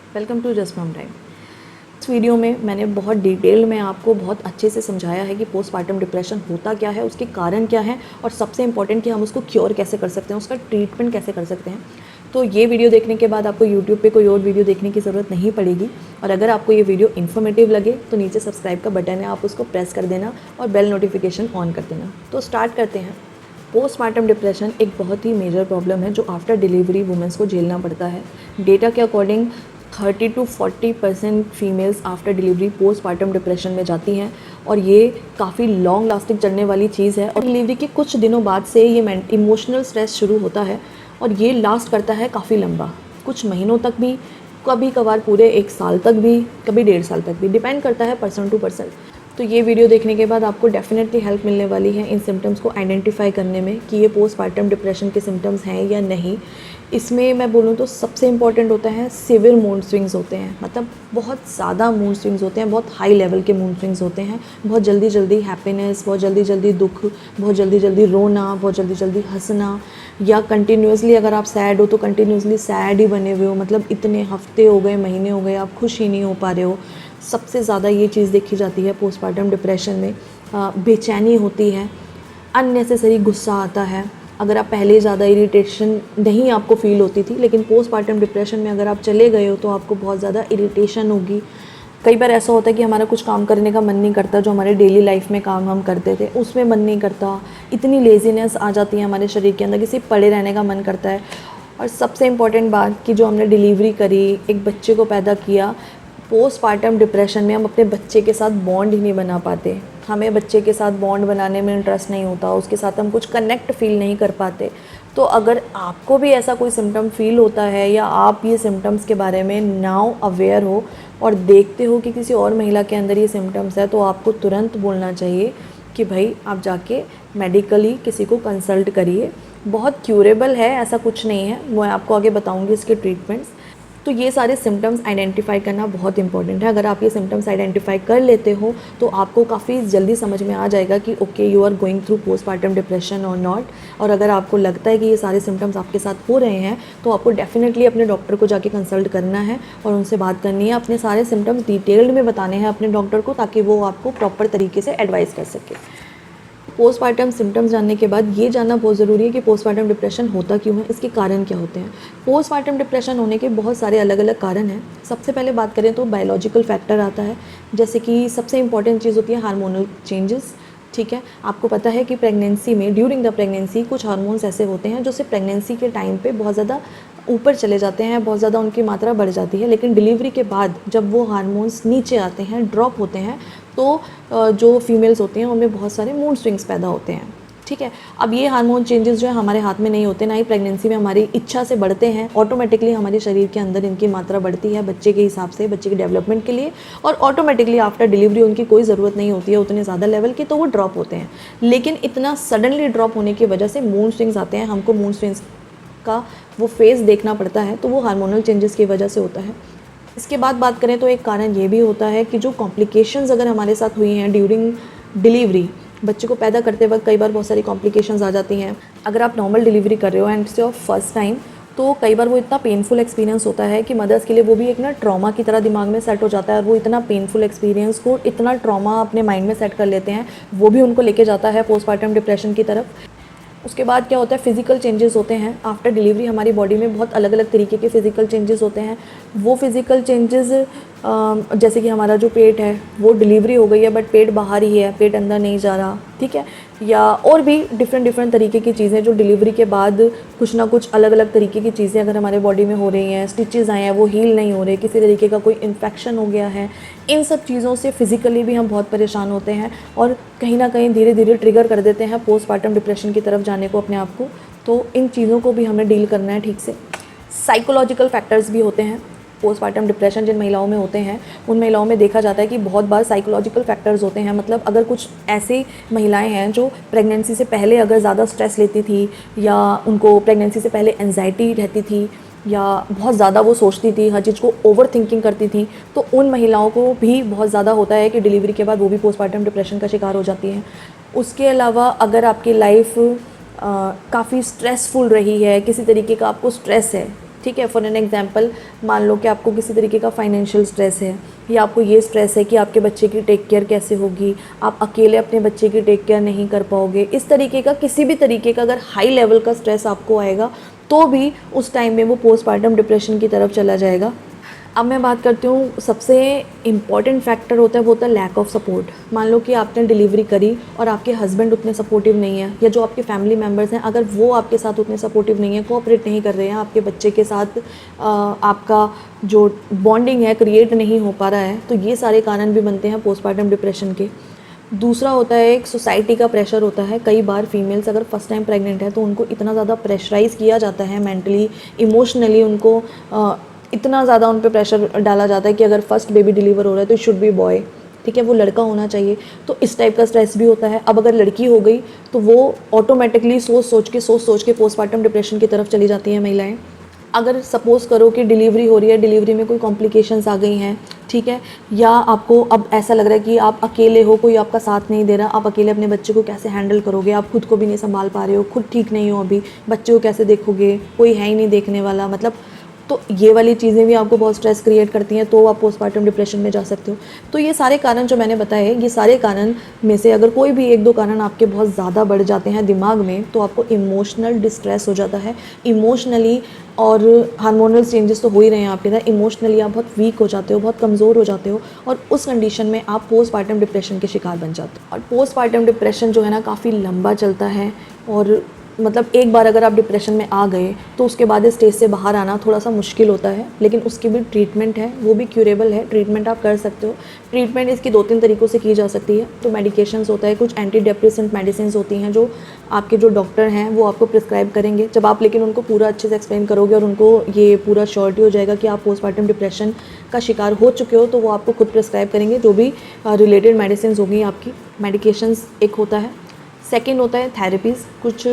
Welcome to just mom time. इस video में मैंने बहुत डिटेल में आपको बहुत अच्छे से समझाया है कि पोस्टपार्टम डिप्रेशन होता क्या है, उसके कारण क्या हैं और सबसे इम्पॉर्टेंट कि हम उसको क्योर कैसे कर सकते हैं, उसका ट्रीटमेंट कैसे कर सकते हैं। तो ये वीडियो देखने के बाद आपको यूट्यूब पे कोई और वीडियो देखने की ज़रूरत नहीं पड़ेगी। और अगर आपको ये वीडियो इन्फॉर्मेटिव लगे तो नीचे सब्सक्राइब का बटन है, आप उसको प्रेस कर देना और बेल नोटिफिकेशन ऑन कर देना। तो स्टार्ट करते हैं। पोस्टमार्टम डिप्रेशन एक बहुत ही मेजर प्रॉब्लम है जो आफ्टर डिलीवरी वुमेंस को झेलना पड़ता है। डेटा के according 30 to 40% females after delivery postmortem depression में जाती हैं और ये काफ़ी लॉन्ग लास्टिंग चलने वाली चीज़ है। और डिलीवरी के कुछ दिनों बाद से ये इमोशनल स्ट्रेस शुरू होता है और ये लास्ट करता है काफ़ी लंबा, कुछ महीनों तक भी, कभी कभार पूरे 1 साल तक भी, कभी 1.5 साल तक भी, डिपेंड करता है पर्सन टू पर्सन। तो ये वीडियो देखने के बाद आपको डेफिनेटली हेल्प मिलने वाली है इन सिम्टम्स को आइडेंटिफाई करने में कि ये पोस्टपार्टम डिप्रेशन के सिम्टम्स हैं या नहीं। इसमें मैं बोलूँ तो सबसे इम्पॉर्टेंट होता है सिवियर मूड स्विंग्स होते हैं, मतलब बहुत ज़्यादा मूड स्विंग्स होते हैं, बहुत हाई लेवल के मूड स्विंग्स होते हैं। बहुत जल्दी जल्दी हैप्पीनेस, बहुत जल्दी जल्दी दुख, बहुत जल्दी जल्दी रोना, बहुत जल्दी जल्दी हंसना, या कंटिन्यूसली अगर आप सैड हो तो कंटिन्यूसली सैड ही बने हुए हो, मतलब इतने हफ्ते हो गए, महीने हो गए, आप खुश ही नहीं हो पा रहे हो। सबसे ज़्यादा ये चीज़ देखी जाती है पोस्टपार्टम डिप्रेशन में। बेचैनी होती है, अननेसेसरी गुस्सा आता है। अगर आप पहले ज़्यादा इरिटेशन नहीं आपको फ़ील होती थी, लेकिन पोस्टपार्टम डिप्रेशन में अगर आप चले गए हो तो आपको बहुत ज़्यादा इरिटेशन होगी। कई बार ऐसा होता है कि हमारा कुछ काम करने का मन नहीं करता, जो हमारे डेली लाइफ में काम हम करते थे उसमें मन नहीं करता, इतनी लेज़ीनेस आ जाती है हमारे शरीर के अंदर कि सिर्फ पड़े रहने का मन करता है। और सबसे इम्पॉर्टेंट बात कि जो हमने डिलीवरी करी, एक बच्चे को पैदा किया, पोस्टपार्टम डिप्रेशन में हम अपने बच्चे के साथ बॉन्ड ही नहीं बना पाते, हमें बच्चे के साथ बॉन्ड बनाने में इंटरेस्ट नहीं होता, उसके साथ हम कुछ कनेक्ट फील नहीं कर पाते। तो अगर आपको भी ऐसा कोई सिम्टम फील होता है या आप ये सिम्टम्स के बारे में नाउ अवेयर हो और देखते हो कि किसी और महिला के अंदर ये सिम्टम्स है, तो आपको तुरंत बोलना चाहिए कि भाई आप जाके मेडिकली किसी को कंसल्ट करिए। बहुत क्यूरेबल है, ऐसा कुछ नहीं है, मैं आपको आगे बताऊंगी इसके ट्रीटमेंट्स। तो ये सारे सिम्टम्स आइडेंटिफाई करना बहुत इंपॉर्टेंट है। अगर आप ये सिम्टम्स आइडेंटिफाई कर लेते हो तो आपको काफ़ी जल्दी समझ में आ जाएगा कि okay you are going through postpartum depression और नॉट। और अगर आपको लगता है कि ये सारे सिम्टम्स आपके साथ हो रहे हैं तो आपको डेफिनेटली अपने डॉक्टर को जाके कंसल्ट करना है और उनसे बात करनी है, अपने सारे सिम्टम्स डिटेल्ड में बताने हैं अपने डॉक्टर को, ताकि वो आपको प्रॉपर तरीके से एडवाइस कर सके। पोस्टपार्टम सिम्टम्स जानने के बाद ये जानना बहुत ज़रूरी है कि पोस्टपार्टम डिप्रेशन होता क्यों है, इसके कारण क्या होते हैं। पोस्टपार्टम डिप्रेशन होने के बहुत सारे अलग अलग कारण हैं। सबसे पहले बात करें तो बायोलॉजिकल फैक्टर आता है, जैसे कि सबसे इंपॉर्टेंट चीज़ होती है हार्मोनल चेंजेस। ठीक है, आपको पता है कि प्रेगनेंसी में, ड्यूरिंग द प्रेगनेंसी, कुछ हार्मोन्स ऐसे होते हैं जो सिर्फ प्रेगनेंसी के टाइम पे बहुत ज़्यादा ऊपर चले जाते हैं, बहुत ज़्यादा उनकी मात्रा बढ़ जाती है, लेकिन डिलीवरी के बाद जब वो हार्मोन्स नीचे आते हैं, ड्रॉप होते हैं, तो जो फीमेल्स होती हैं उनमें बहुत सारे मूड स्विंग्स पैदा होते हैं। ठीक है, अब ये हार्मोन चेंजेस जो है हमारे हाथ में नहीं होते, ना ही प्रेगनेंसी में हमारी इच्छा से बढ़ते हैं। ऑटोमेटिकली हमारे शरीर के अंदर इनकी मात्रा बढ़ती है बच्चे के हिसाब से, बच्चे के डेवलपमेंट के लिए, और ऑटोमेटिकली आफ्टर डिलीवरी उनकी कोई ज़रूरत नहीं होती है उतने ज़्यादा लेवल की, तो वो ड्रॉप होते हैं। लेकिन इतना सडनली ड्रॉप होने की वजह से मूड स्विंग्स आते हैं, हमको मूड स्विंग्स का वो फेज़ देखना पड़ता है, तो वो हार्मोनल चेंजेस की वजह से होता है। इसके बाद बात करें तो एक कारण ये भी होता है कि जो कॉम्प्लिकेशंस अगर हमारे साथ हुई हैं ड्यूरिंग डिलीवरी, बच्चे को पैदा करते वक्त कई बार बहुत सारी कॉम्प्लिकेशंस आ जाती हैं। अगर आप नॉर्मल डिलीवरी कर रहे हो and it's your first time, तो कई बार वो इतना पेनफुल एक्सपीरियंस होता है कि मदर्स के लिए वो भी एक ना ट्रॉमा की तरह दिमाग में सेट हो जाता है, और वो इतना पेनफुल एक्सपीरियंस को, इतना ट्रॉमा अपने माइंड में सेट कर लेते हैं, वो भी उनको लेके जाता है पोस्टपार्टम डिप्रेशन की तरफ। उसके बाद क्या होता है, फिज़िकल चेंजेस होते हैं आफ्टर डिलीवरी। हमारी बॉडी में बहुत अलग अलग तरीके के फ़िज़िकल चेंजेस होते हैं। वो फ़िज़िकल चेंजेस जैसे कि हमारा जो पेट है, वो डिलीवरी हो गई है बट पेट बाहर ही है, पेट अंदर नहीं जा रहा, ठीक है, या और भी डिफरेंट तरीके की चीज़ें जो डिलीवरी के बाद कुछ ना कुछ अलग अलग तरीके की चीज़ें अगर हमारे बॉडी में हो रही हैं, स्टिचेस आए हैं वो हील नहीं हो रहे, किसी तरीके का कोई इन्फेक्शन हो गया है, इन सब चीज़ों से फ़िज़िकली भी हम बहुत परेशान होते हैं और कहीं ना कहीं धीरे धीरे ट्रिगर कर देते हैं पोस्टपार्टम डिप्रेशन की तरफ जाने को अपने आप को। तो इन चीज़ों को भी हमें डील करना है ठीक से। साइकोलॉजिकल फैक्टर्स भी होते हैं। पोस्टपार्टम डिप्रेशन जिन महिलाओं में होते हैं उन महिलाओं में देखा जाता है कि बहुत बार साइकोलॉजिकल फैक्टर्स होते हैं। मतलब अगर कुछ ऐसी महिलाएं हैं जो प्रेगनेंसी से पहले अगर ज़्यादा स्ट्रेस लेती थी, या उनको प्रेगनेंसी से पहले एंजाइटी रहती थी, या बहुत ज़्यादा वो सोचती थी, हर चीज़ को ओवर थिंकिंग करती थी, तो उन महिलाओं को भी बहुत ज़्यादा होता है कि डिलीवरी के बाद वो भी पोस्टपार्टम डिप्रेशन का शिकार हो जाती हैं। उसके अलावा अगर आपकी लाइफ काफ़ी स्ट्रेसफुल रही है, किसी तरीके का आपको स्ट्रेस है, ठीक है। फॉर एन एग्जांपल, मान लो कि आपको किसी तरीके का फाइनेंशियल स्ट्रेस है, या आपको ये स्ट्रेस है कि आपके बच्चे की टेक केयर कैसे होगी, आप अकेले अपने बच्चे की टेक केयर नहीं कर पाओगे, इस तरीके का किसी भी तरीके का अगर हाई लेवल का स्ट्रेस आपको आएगा तो भी उस टाइम में वो पोस्टपार्टम डिप्रेशन की तरफ चला जाएगा। अब मैं बात करती हूँ, सबसे इम्पॉर्टेंट फैक्टर होता है वो होता है लैक ऑफ सपोर्ट। मान लो कि आपने डिलीवरी करी और आपके हस्बैंड उतने सपोर्टिव नहीं है, या जो आपके फैमिली मेम्बर्स हैं अगर वो आपके साथ उतने सपोर्टिव नहीं है, कोऑपरेट नहीं कर रहे हैं, आपके बच्चे के साथ आपका जो बॉन्डिंग है क्रिएट नहीं हो पा रहा है, तो ये सारे कारण भी बनते हैं पोस्टपार्टम डिप्रेशन के। दूसरा होता है एक सोसाइटी का प्रेशर होता है। कई बार फीमेल्स अगर फर्स्ट टाइम प्रेग्नेंट है तो उनको इतना ज़्यादा प्रेशराइज़ किया जाता है, मेंटली इमोशनली उनको इतना ज़्यादा उन पे प्रेशर डाला जाता है कि अगर फर्स्ट बेबी डिलीवर हो रहा है तो इट शुड बी बॉय, ठीक है, वो लड़का होना चाहिए। तो इस टाइप का स्ट्रेस भी होता है। अब अगर लड़की हो गई तो वो ऑटोमेटिकली सोच सोच के पोस्टपार्टम डिप्रेशन की तरफ चली जाती हैं महिलाएं। अगर सपोज़ करो कि डिलीवरी हो रही है, डिलीवरी में कोई कॉम्प्लिकेशंस आ गई हैं, ठीक है, या आपको अब ऐसा लग रहा है कि आप अकेले हो, कोई आपका साथ नहीं दे रहा, आप अकेले अपने बच्चे को कैसे हैंडल करोगे, आप खुद को भी नहीं संभाल पा रहे हो, खुद ठीक नहीं हो, अभी बच्चे को कैसे देखोगे, कोई है ही नहीं देखने वाला, मतलब तो ये वाली चीज़ें भी आपको बहुत स्ट्रेस क्रिएट करती हैं, तो आप पोस्टपार्टम डिप्रेशन में जा सकते हो। तो ये सारे कारण जो मैंने बताए, ये सारे कारण में से अगर कोई भी एक दो कारण आपके बहुत ज़्यादा बढ़ जाते हैं दिमाग में, तो आपको इमोशनल डिस्ट्रेस हो जाता है इमोशनली, और हार्मोनल चेंजेस तो हो ही रहे हैं आपके अंदर। इमोशनली आप बहुत वीक हो जाते हो, बहुत कमज़ोर हो जाते हो, और उस कंडीशन में आप पोस्टपार्टम डिप्रेशन के शिकार बन जाते हो। और पोस्टपार्टम डिप्रेशन जो है ना काफ़ी लंबा चलता है, और मतलब एक बार अगर आप डिप्रेशन में आ गए तो उसके बाद इस स्टेज से बाहर आना थोड़ा सा मुश्किल होता है, लेकिन उसकी भी ट्रीटमेंट है, वो भी क्यूरेबल है, ट्रीटमेंट आप कर सकते हो। ट्रीटमेंट इसकी 2-3 तरीक़ों से की जा सकती है। तो मेडिकेशंस होता है, कुछ एंटी डिप्रेसेंट मेडिसिन होती हैं जो आपके जो डॉक्टर हैं वो आपको प्रिस्क्राइब करेंगे। जब आप लेकिन उनको पूरा अच्छे से एक्सप्लेन करोगे और उनको ये पूरा श्योरिटी हो जाएगा कि आप पोस्टपार्टम डिप्रेशन का शिकार हो चुके हो, तो वो आपको खुद प्रिस्क्राइब करेंगे जो भी रिलेटेड मेडिसिन होगी आपकी। मेडिकेशंस एक होता है। सेकेंड होता है थेरेपीज़, कुछ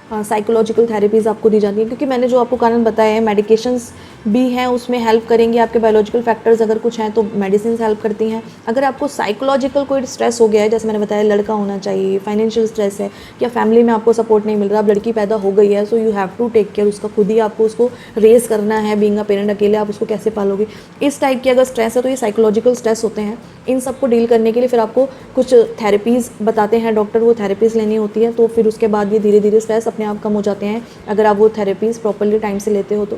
साइकोलॉजिकल थेरेपीज़ आपको दी जाती हैं, क्योंकि मैंने जो आपको कारण बताया है, मेडिकेशंस भी हैं उसमें हेल्प करेंगे। आपके बायोलॉजिकल फैक्टर्स अगर कुछ हैं तो मेडिसिन हेल्प करती हैं। अगर आपको साइकोलॉजिकल कोई स्ट्रेस हो गया है, जैसे मैंने बताया लड़का होना चाहिए, फाइनेंशियल स्ट्रेस है, या फैमिली में आपको सपोर्ट नहीं मिल रहा, अब लड़की पैदा हो गई है, so you have to take care, उसका खुद ही आपको उसको रेस करना है, बीइंग अ पेरेंट अकेले आप उसको कैसे पालोगे, इस टाइप की अगर स्ट्रेस है तो ये साइकोलॉजिकल स्ट्रेस होते हैं। इन सब को डील करने के लिए फिर आपको कुछ थेरेपीज़ बताते हैं डॉक्टर, वो थेरेपीज़ लेनी होती है। तो फिर उसके बाद ये धीरे धीरे स्ट्रेस अपने आप कम हो जाते हैं अगर आप वो थेरेपीज़ प्रॉपर्ली टाइम से लेते हो तो।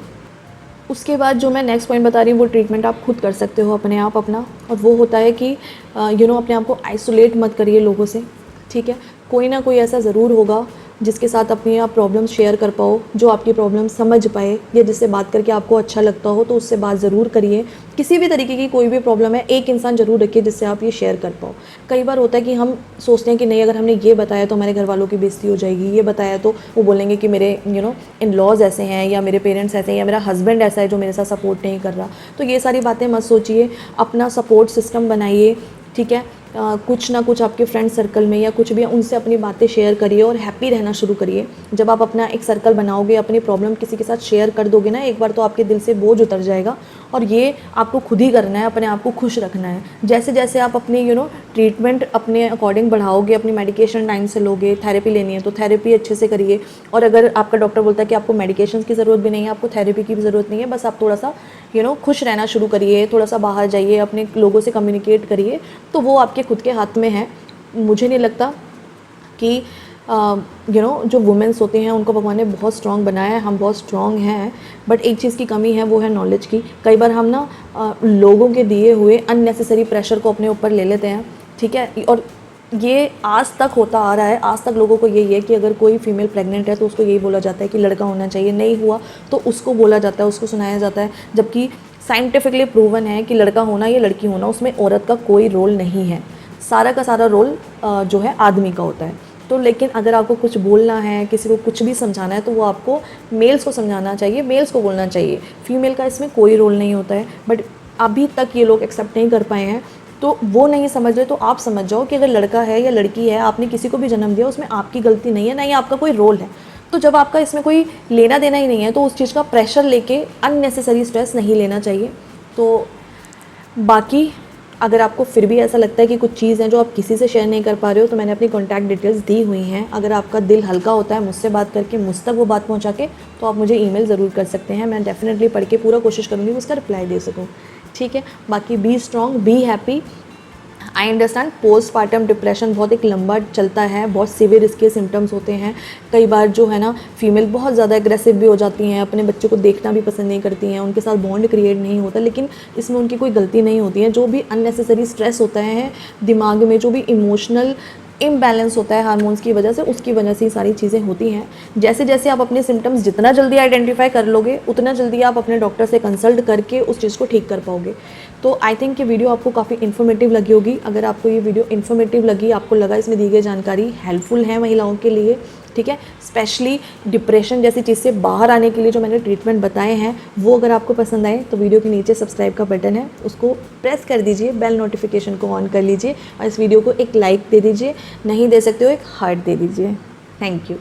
उसके बाद जो मैं नेक्स्ट पॉइंट बता रही हूँ वो ट्रीटमेंट आप खुद कर सकते हो अपने आप अपना, और वो होता है कि अपने आप को आइसोलेट मत करिए लोगों से, ठीक है। कोई ना कोई ऐसा ज़रूर होगा जिसके साथ अपनी आप प्रॉब्लम शेयर कर पाओ, जो आपकी प्रॉब्लम समझ पाए, या जिससे बात करके आपको अच्छा लगता हो तो उससे बात ज़रूर करिए। किसी भी तरीके की कोई भी प्रॉब्लम है, एक इंसान ज़रूर रखिए जिससे आप ये शेयर कर पाओ। कई बार होता है कि हम सोचते हैं कि नहीं, अगर हमने ये बताया तो हमारे घर वालों की बेइज्जती हो जाएगी, ये बताया तो वो बोलेंगे कि मेरे इन लॉज ऐसे हैं, या मेरे पेरेंट्स ऐसे हैं, या मेरा हस्बैंड ऐसा है जो मेरे साथ सपोर्ट नहीं कर रहा। तो ये सारी बातें मत सोचिए, अपना सपोर्ट सिस्टम बनाइए, ठीक है। कुछ ना कुछ आपके फ्रेंड सर्कल में या कुछ भी, उनसे अपनी बातें शेयर करिए और हैप्पी रहना शुरू करिए। जब आप अपना एक सर्कल बनाओगे, अपनी प्रॉब्लम किसी के साथ शेयर कर दोगे ना एक बार, तो आपके दिल से बोझ उतर जाएगा, और ये आपको खुद ही करना है, अपने आप को खुश रखना है। जैसे जैसे आप अपने ट्रीटमेंट अपने अकॉर्डिंग बढ़ाओगे, अपनी मेडिकेशन टाइम से लोगे, थेरेपी लेनी है तो थेरेपी अच्छे से करिए। और अगर आपका डॉक्टर बोलता है कि आपको मेडिकेशन की ज़रूरत भी नहीं है, आपको थेरेपी की भी ज़रूरत नहीं है, बस आप थोड़ा सा खुश रहना शुरू करिए, थोड़ा सा बाहर जाइए, अपने लोगों से कम्युनिकेट करिए, तो वो आपके खुद के हाथ में है। मुझे नहीं लगता कि जो वुमेंस होती हैं उनको भगवान ने बहुत स्ट्रॉन्ग बनाया है, हम बहुत स्ट्रॉन्ग हैं, बट एक चीज़ की कमी है, वो है नॉलेज की। कई बार हम ना लोगों के दिए हुए अननेसेसरी प्रेशर को अपने ऊपर ले लेते हैं, ठीक है। और ये आज तक होता आ रहा है, आज तक लोगों को यही है कि अगर कोई फीमेल प्रेग्नेंट है तो उसको यही बोला जाता है कि लड़का होना चाहिए, नहीं हुआ तो उसको बोला जाता है, उसको सुनाया जाता है, जबकि साइंटिफिकली प्रूवन है कि लड़का होना या लड़की होना उसमें औरत का कोई रोल नहीं है, सारा का सारा रोल जो है आदमी का होता है। तो लेकिन अगर आपको कुछ बोलना है, किसी को कुछ भी समझाना है, तो वो आपको मेल्स को समझाना चाहिए, मेल्स को बोलना चाहिए, फीमेल का इसमें कोई रोल नहीं होता है। बट अभी तक ये लोग एक्सेप्ट नहीं कर पाए हैं, तो वो नहीं समझ रहे। तो आप समझ जाओ कि अगर लड़का है या लड़की है, आपने किसी को भी जन्म दिया, उसमें आपकी गलती नहीं है, ना ही आपका कोई रोल है। तो जब आपका इसमें कोई लेना देना ही नहीं है, तो उस चीज़ का प्रेशर लेके अननेसेसरी स्ट्रेस नहीं लेना चाहिए। तो बाकी अगर आपको फिर भी ऐसा लगता है कि कुछ चीज़ है जो आप किसी से शेयर नहीं कर पा रहे हो, तो मैंने अपनी कॉन्टैक्ट डिटेल्स दी हुई हैं। अगर आपका दिल हल्का होता है मुझसे बात करके, मुझ तक वो बात पहुँचा के, तो आप मुझे ईमेल ज़रूर कर सकते हैं। मैं डेफिनेटली पढ़ के पूरा कोशिश करूँगी उसका रिप्लाई दे सकूँ, ठीक है। बाकी be strong, be happy. I understand postpartum depression बहुत एक लंबा चलता है, बहुत सीवियर इसके सिम्टम्स होते हैं। कई बार जो है ना फीमेल बहुत ज़्यादा एग्रेसिव भी हो जाती हैं, अपने बच्चे को देखना भी पसंद नहीं करती हैं, उनके साथ बॉन्ड क्रिएट नहीं होता, लेकिन इसमें उनकी कोई गलती नहीं होती है। जो भी अननेसेसरी स्ट्रेस होता है दिमाग में, जो भी इमोशनल इम्बैलेंस होता है हार्मोन्स की वजह से, उसकी वजह से ये सारी चीज़ें होती हैं। जैसे जैसे आप अपने सिम्टम्स जितना जल्दी आइडेंटिफाई कर लोगे, उतना जल्दी आप अपने डॉक्टर से कंसल्ट करके उस चीज़ को ठीक कर पाओगे। तो आई थिंक ये वीडियो आपको काफ़ी इन्फॉर्मेटिव लगी होगी। अगर आपको ये वीडियो इन्फॉर्मेटिव लगी, आपको लगा इसमें दी गई जानकारी हेल्पफुल है महिलाओं के लिए, ठीक है, स्पेशली डिप्रेशन जैसी चीज़ से बाहर आने के लिए जो मैंने ट्रीटमेंट बताए हैं, वो अगर आपको पसंद आए तो वीडियो के नीचे सब्सक्राइब का बटन है, उसको प्रेस कर दीजिए, बेल नोटिफिकेशन को ऑन कर लीजिए और इस वीडियो को एक लाइक दे दीजिए, नहीं दे सकते हो एक हार्ट दे दीजिए। Thank you.